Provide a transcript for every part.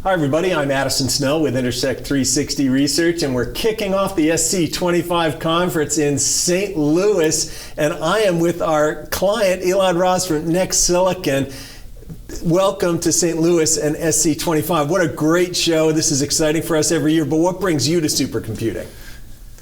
Hi everybody, I'm Addison Snell with Intersect 360 Research, and we're kicking off the SC25 Conference in St. Louis, and I am with our client Elad Raz from NextSilicon. Welcome to St. Louis and SC25. What a great show. This is exciting for us every year, but what brings you to supercomputing?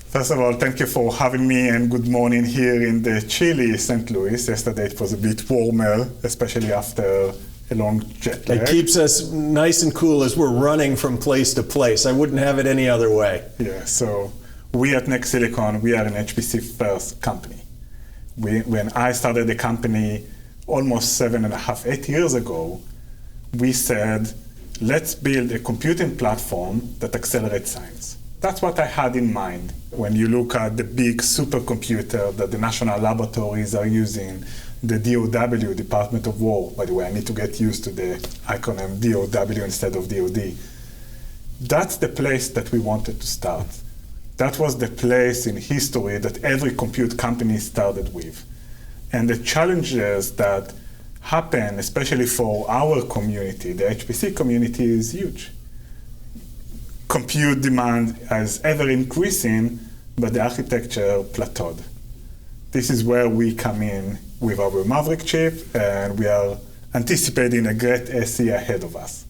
First of all, thank you for having me, and good morning here in the chilly St. Louis. Yesterday it was a bit warmer, especially after a long jet lag. It keeps us nice and cool as we're running from place to place. I wouldn't have it any other way. Yeah, so we at NextSilicon, we are an HPC first company. When I started the company almost 8 years ago, we said, let's build a computing platform that accelerates science. That's what I had in mind. When you look at the big supercomputer that the national laboratories are using, the DOW, Department of War, by the way, I need to get used to the acronym DOW instead of DOD. That's the place that we wanted to start. That was the place in history that every compute company started with. And the challenges that happen, especially for our community, the HPC community, is huge. Compute demand is ever increasing, but the architecture plateaued. This is where we come in with our Maverick chip, and we are anticipating a great SC ahead of us.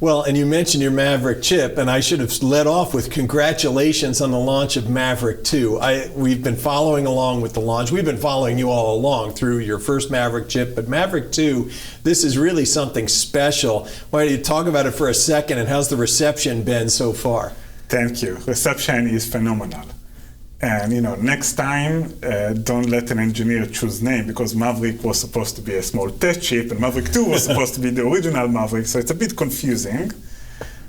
Well, and you mentioned your Maverick chip, and I should have led off with congratulations on the launch of Maverick-2. We've been following along with the launch. We've been following you all along through your first Maverick chip, but Maverick-2, this is really something special. Why don't you talk about it for a second, and how's the reception been so far? Thank you. Reception is phenomenal. And next time, don't let an engineer choose name, because Maverick was supposed to be a small test chip, and Maverick-2 was supposed to be the original Maverick, so it's a bit confusing.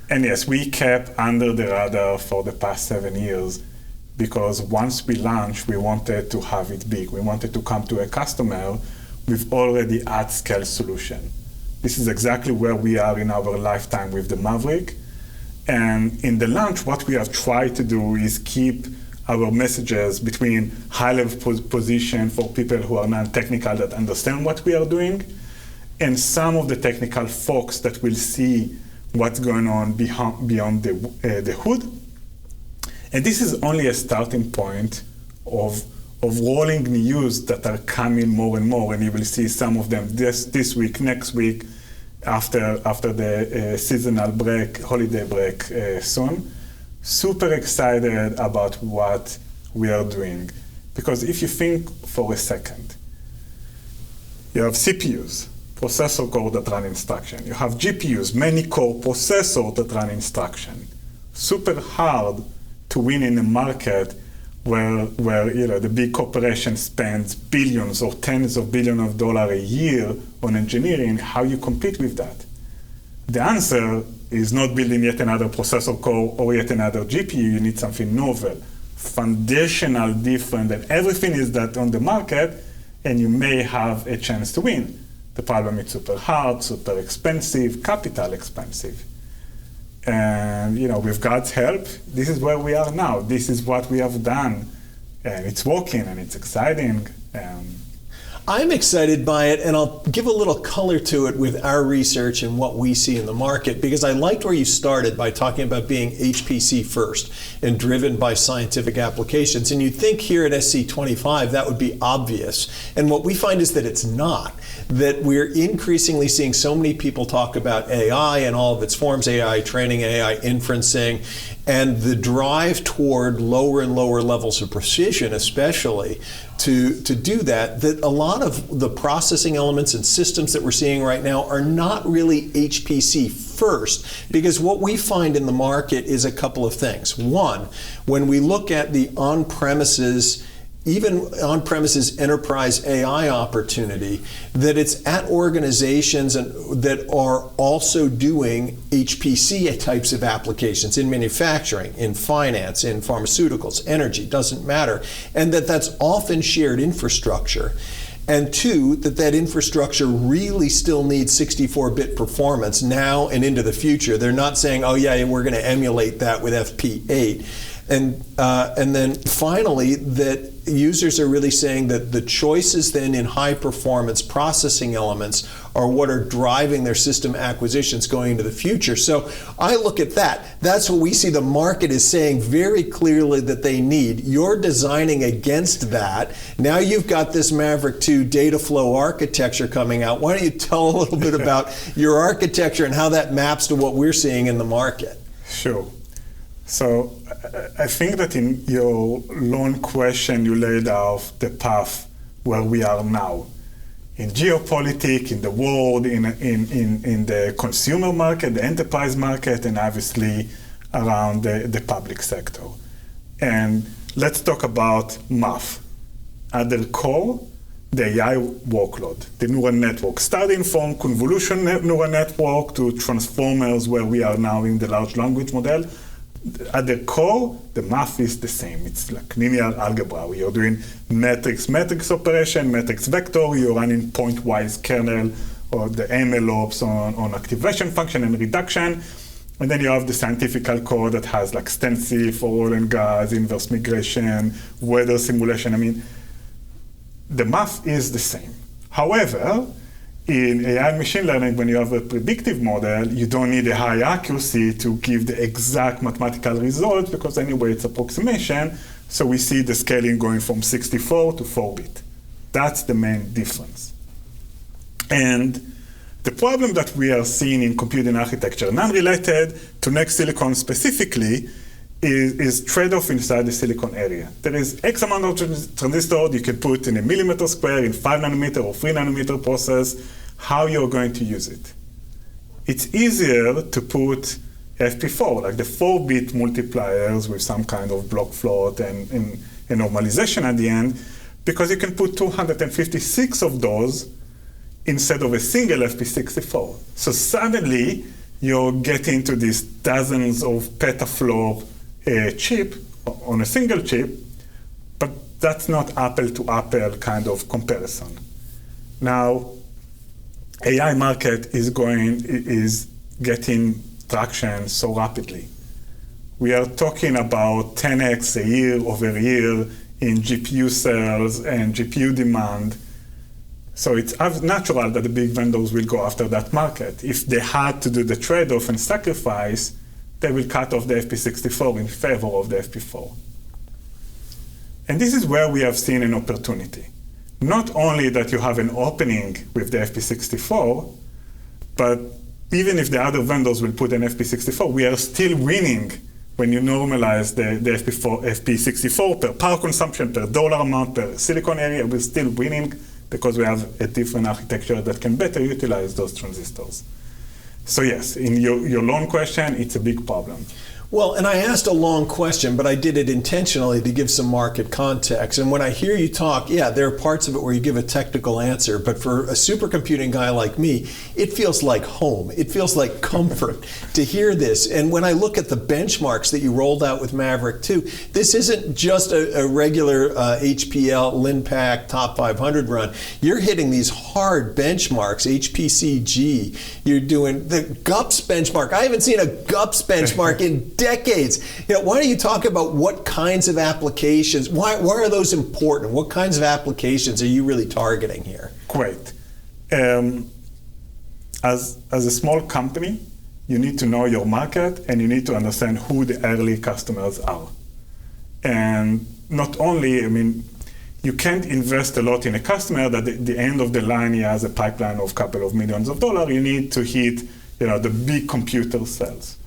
And yes, we kept under the radar for the past 7 years, because once we launched, we wanted to have it big. We wanted to come to a customer with already at-scale solution. This is exactly where we are in our lifetime with the Maverick. And in the launch, what we have tried to do is keep our messages between high-level position for people who are non-technical that understand what we are doing, and some of the technical folks that will see what's going on beyond the hood. And this is only a starting point of rolling news that are coming more and more, and you will see some of them this week, next week, after the seasonal break, holiday break soon. Super excited about what we are doing. Because if you think for a second, you have CPUs, processor core that run instruction. You have GPUs, many core processor that run instruction. Super hard to win in a market where the big corporation spends billions or tens of billions of dollars a year on engineering. How you compete with that? The answer is not building yet another processor core or yet another GPU. You need something novel, foundational, different, and everything is that on the market, and you may have a chance to win. The problem is super hard, super expensive, capital expensive. And with God's help, this is where we are now. This is what we have done, and it's working, and it's exciting. I'm excited by it, and I'll give a little color to it with our research and what we see in the market, because I liked where you started by talking about being HPC first and driven by scientific applications. And you'd think here at SC25 that would be obvious. And what we find is that it's not. That we're increasingly seeing so many people talk about AI and all of its forms, AI training, AI inferencing, and the drive toward lower and lower levels of precision, especially, to do that a lot of the processing elements and systems that we're seeing right now are not really HPC first, because what we find in the market is a couple of things. One, when we look at the on-premises, even on-premises enterprise AI opportunity, that it's at organizations that are also doing HPC types of applications in manufacturing, in finance, in pharmaceuticals, energy, doesn't matter, and that's often shared infrastructure. And two, that infrastructure really still needs 64-bit performance now and into the future. They're not saying, oh yeah, we're going to emulate that with FP8. And then finally, that users are really saying that the choices then in high performance processing elements are what are driving their system acquisitions going into the future. So I look at that. That's what we see the market is saying very clearly that they need. You're designing against that. Now you've got this Maverick-2 data flow architecture coming out. Why don't you tell a little bit about your architecture and how that maps to what we're seeing in the market? Sure. So I think that in your long question, you laid out the path where we are now. In geopolitics, in the world, in the consumer market, the enterprise market, and obviously around the public sector. And let's talk about math. At the core, the AI workload, the neural network, starting from convolution neural network to transformers, where we are now in the large language model. At the core, the math is the same. It's like linear algebra. You're doing matrix operation, matrix vector. You're running pointwise kernel or the MLOps on activation function and reduction. And then you have the scientific code that has like stencil for oil and gas, inverse migration, weather simulation. I mean, the math is the same. However, in AI and machine learning, when you have a predictive model, you don't need a high accuracy to give the exact mathematical result, because anyway, it's approximation. So we see the scaling going from 64 to 4-bit. That's the main difference. And the problem that we are seeing in computing architecture, non-related to NextSilicon specifically, is trade-off inside the silicon area. There is X amount of transistors you can put in a millimeter square in 5 nanometer or 3 nanometer process. How you're going to use it? It's easier to put FP4, like the 4-bit multipliers with some kind of block float and normalization at the end, because you can put 256 of those instead of a single FP64. So suddenly you're getting to these dozens of petaflop chip on a single chip, but that's not apple-to-apple kind of comparison. Now, AI market is getting traction so rapidly. We are talking about 10x a year over year in GPU sales and GPU demand. So it's natural that the big vendors will go after that market. If they had to do the trade-off and sacrifice, they will cut off the FP64 in favor of the FP4. And this is where we have seen an opportunity. Not only that you have an opening with the FP64, but even if the other vendors will put an FP64, we are still winning when you normalize the FP64 per power consumption, per dollar amount, per silicon area. We're still winning because we have a different architecture that can better utilize those transistors. So yes, in your long question, it's a big problem. Well, and I asked a long question, but I did it intentionally to give some market context. And when I hear you talk, yeah, there are parts of it where you give a technical answer, but for a supercomputing guy like me, it feels like home. It feels like comfort to hear this. And when I look at the benchmarks that you rolled out with Maverick-2, this isn't just a regular HPL, LinPack, top 500 run. You're hitting these hard benchmarks, HPCG. You're doing the GUPS benchmark. I haven't seen a GUPS benchmark in decades. Why don't you talk about what kinds of applications, why are those important? What kinds of applications are you really targeting here? Great. As a small company, you need to know your market and you need to understand who the early customers are. And not only, you can't invest a lot in a customer that at the end of the line he has a pipeline of a couple of millions of dollars. You need to hit the big computer sales.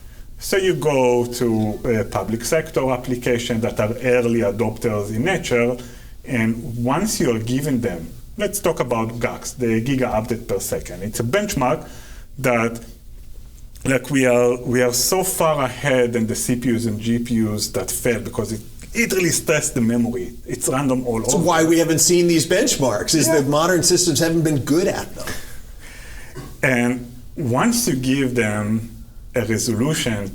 So you go to public sector applications that are early adopters in nature, and once you're given them, let's talk about GUX, the giga update per second. It's a benchmark that, like, we are so far ahead than the CPUs and GPUs that fail because it really stresses the memory. It's random all over. That's why we haven't seen these benchmarks, is that modern systems haven't been good at them. And once you give them a resolution,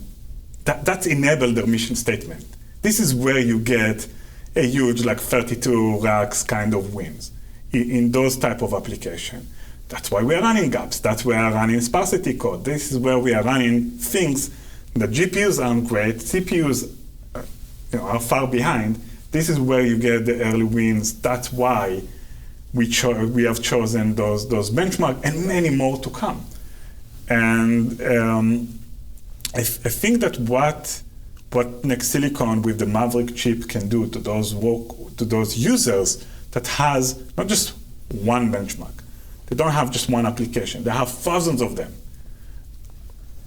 that's enabled their mission statement. This is where you get a huge, like 32 racks kind of wins in those type of application. That's why we are running GUPS. That's where we are running sparsity code. This is where we are running things that GPUs aren't great, CPUs are far behind. This is where you get the early wins. That's why we have chosen those benchmarks and many more to come. And I think that what NextSilicon with the Maverick chip can do to those users that has not just one benchmark. They don't have just one application. They have thousands of them.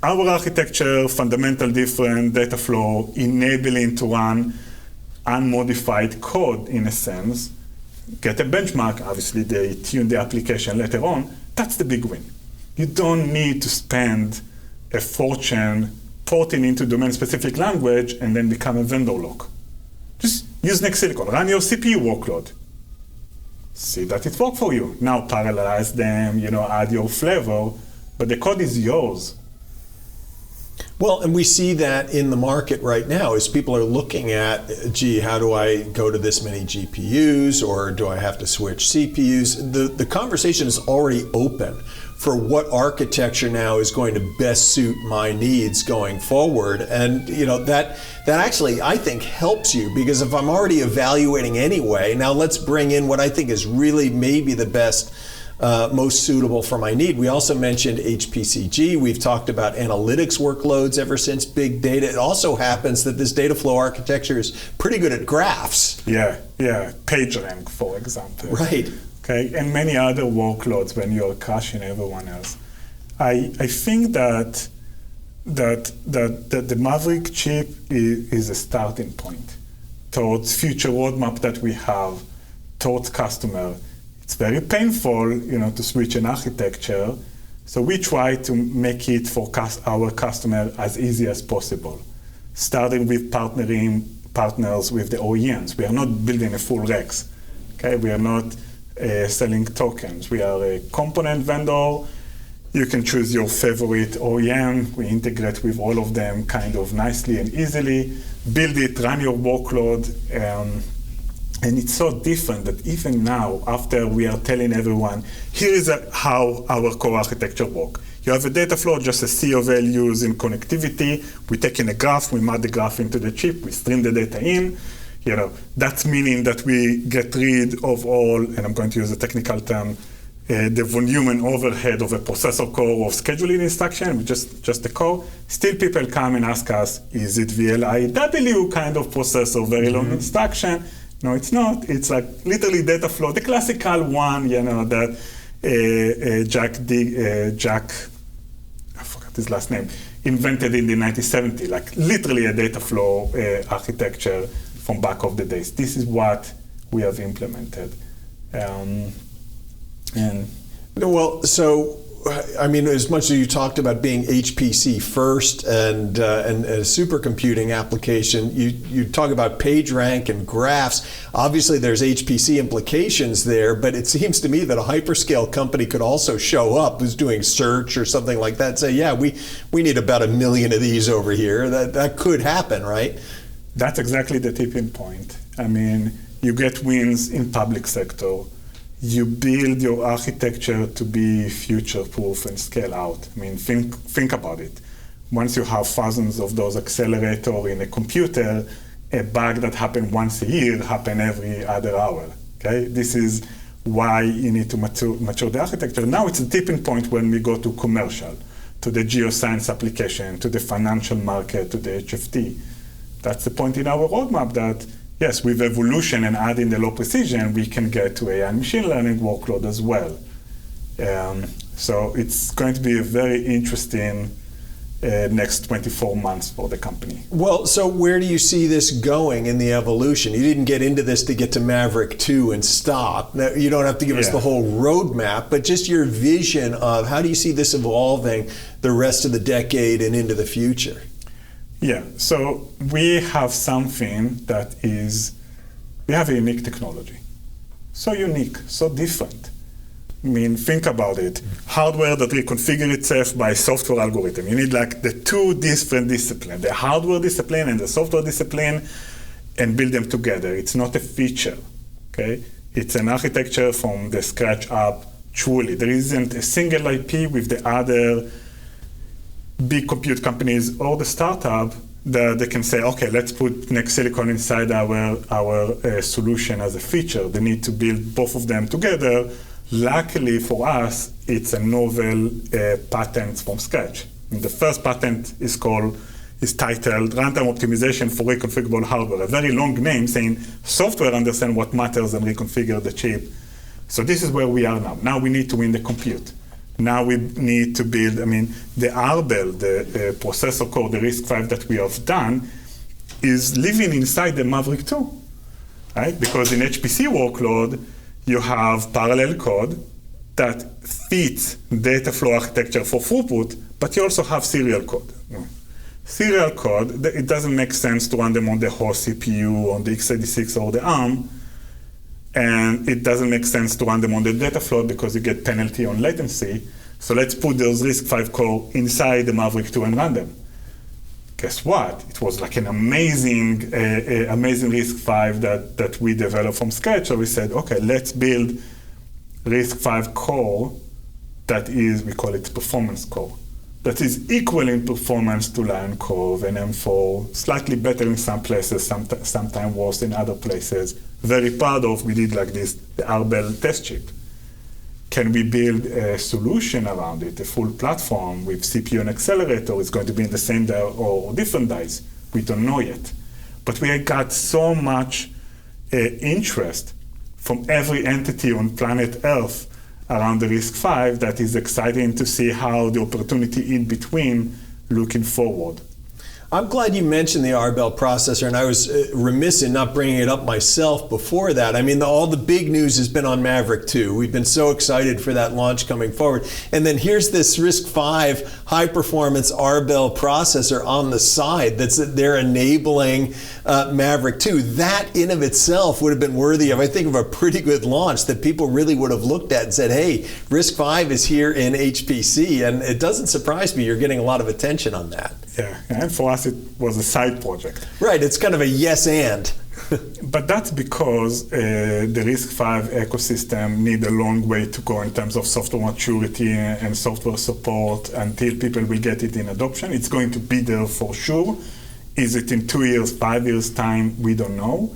Our architecture, fundamental different data flow, enabling to run unmodified code in a sense, get a benchmark. Obviously, they tune the application later on. That's the big win. You don't need to spend a fortune porting into domain-specific language and then become a vendor lock. Just use NextSilicon, run your CPU workload. See that it worked for you. Now parallelize them, add your flavor, but the code is yours. Well, and we see that in the market right now as people are looking at, gee, how do I go to this many GPUs, or do I have to switch CPUs? The conversation is already open for what architecture now is going to best suit my needs going forward. And that actually, I think, helps you, because if I'm already evaluating anyway, now let's bring in what I think is really maybe the best, most suitable for my need. We also mentioned HPCG. We've talked about analytics workloads ever since big data. It also happens that this data flow architecture is pretty good at graphs. Yeah, PageRank, for example. Right. Okay, and many other workloads when you're crashing everyone else. I think that the Maverick chip is a starting point towards future roadmap that we have towards customer. It's very painful, to switch an architecture. So we try to make it for our customer as easy as possible, starting with partners with the OEMs. We are not building a full Rex. Okay, we are not selling tokens. We are a component vendor. You can choose your favorite OEM. We integrate with all of them kind of nicely and easily. Build it, run your workload. And it's so different that even now, after we are telling everyone, here is how our core architecture works. You have a data flow, just a sea of values in connectivity. We take in a graph, we map the graph into the chip, we stream the data in. That's meaning that we get rid of all, and I'm going to use a technical term, the volume and overhead of a processor core of scheduling instruction, with just the core. Still people come and ask us, is it VLIW kind of processor, very long instruction? No, it's not. It's like literally data flow, the classical one, that Jack, I forgot his last name, invented in the 1970s, like literally a data flow architecture from back of the days. This is what we have implemented. As much as you talked about being HPC first and a supercomputing application, you talk about PageRank and graphs. Obviously, there's HPC implications there, but it seems to me that a hyperscale company could also show up who's doing search or something like that, say, yeah, we need about 1 million of these over here. That could happen, right? That's exactly the tipping point. You get wins in public sector. You build your architecture to be future-proof and scale out. Think about it. Once you have thousands of those accelerators in a computer, a bug that happens once a year happens every other hour. Okay, this is why you need to mature the architecture. Now it's a tipping point when we go to commercial, to the geoscience application, to the financial market, to the HFT. That's the point in our roadmap that, yes, with evolution and adding the low precision, we can get to AI and machine learning workload as well. So it's going to be a very interesting next 24 months for the company. Well, so where do you see this going in the evolution? You didn't get into this to get to Maverick-2 and stop. Now, you don't have to give us the whole roadmap, but just your vision of how do you see this evolving the rest of the decade and into the future? Yeah, so we have something that we have a unique technology. So unique, so different. Think about it. Hardware that reconfigures itself by software algorithm. You need like the two different disciplines, the hardware discipline and the software discipline, and build them together. It's not a feature, okay? It's an architecture from the scratch up, truly. There isn't a single IP with the other big compute companies or the startup they can say, okay, let's put NextSilicon inside our solution as a feature. They need to build both of them together. Luckily for us, it's a novel patent from scratch. And the first patent is titled Runtime Optimization for Reconfigurable Hardware, a very long name saying software understand what matters and reconfigure the chip. So this is where we are now. Now we need to win the compute. Now we need to build, the Arbel, the processor core, the RISC-V that we have done, is living inside the Maverick-2, right? Because in HPC workload, you have parallel code that fits data flow architecture for throughput, but you also have serial code. Serial code, it doesn't make sense to run them on the host CPU, on the x86 or the ARM, and it doesn't make sense to run them on the data flow because you get penalty on latency. So let's put those RISC-V core inside the Maverick-2 and run them. Guess what? It was like an amazing RISC-V that we developed from scratch. So we said, okay, let's build RISC-V core that is, we call it performance core, that is equal in performance to Lion Cove and M4, slightly better in some places, sometimes worse in other places. Very proud of, we did like this, the Arbel test chip. Can we build a solution around it, a full platform with CPU and accelerator? It's going to be in the same die or different dies. We don't know yet. But we got so much interest from every entity on planet Earth around the RISC-V that is exciting to see how the opportunity in between looking forward. I'm glad you mentioned the Arbel processor, and I was remiss in not bringing it up myself before that. All the big news has been on Maverick-2. We've been so excited for that launch coming forward. And then here's this RISC-V high-performance Arbel processor on the side they're enabling Maverick-2. That in of itself would have been worthy of, I think, of a pretty good launch that people really would have looked at and said, hey, RISC-V is here in HPC, and it doesn't surprise me you're getting a lot of attention on that. Yeah, and for us it was a side project. Right, it's kind of a yes and. But that's because the RISC-V ecosystem need a long way to go in terms of software maturity and software support until people will get it in adoption. It's going to be there for sure. Is it in 2 years, 5 years time? We don't know.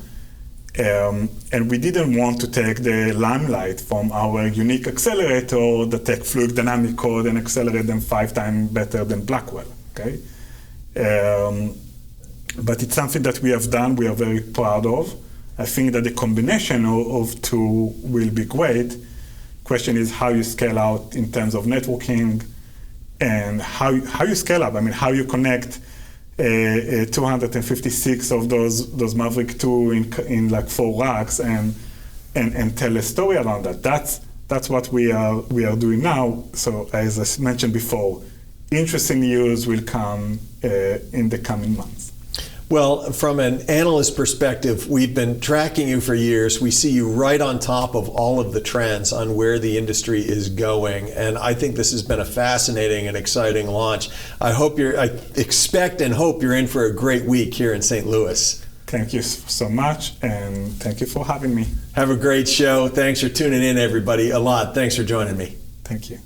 And we didn't want to take the limelight from our unique accelerator that take fluid dynamic code and accelerate them 5 times better than Blackwell. Okay. But it's something that we have done, we are very proud of. I think that the combination of two will be great. Question is how you scale out in terms of networking and how you scale up. How you connect 256 of those Maverick-2 in like 4 racks and tell a story around that. That's what we are doing now. So as I mentioned before, interesting news will come in the coming months. Well, from an analyst perspective, we've been tracking you for years. We see you right on top of all of the trends on where the industry is going. And I think this has been a fascinating and exciting launch. I expect and hope you're in for a great week here in St. Louis. Thank you so much, and thank you for having me. Have a great show. Thanks for tuning in, everybody. Elad, thanks for joining me. Thank you.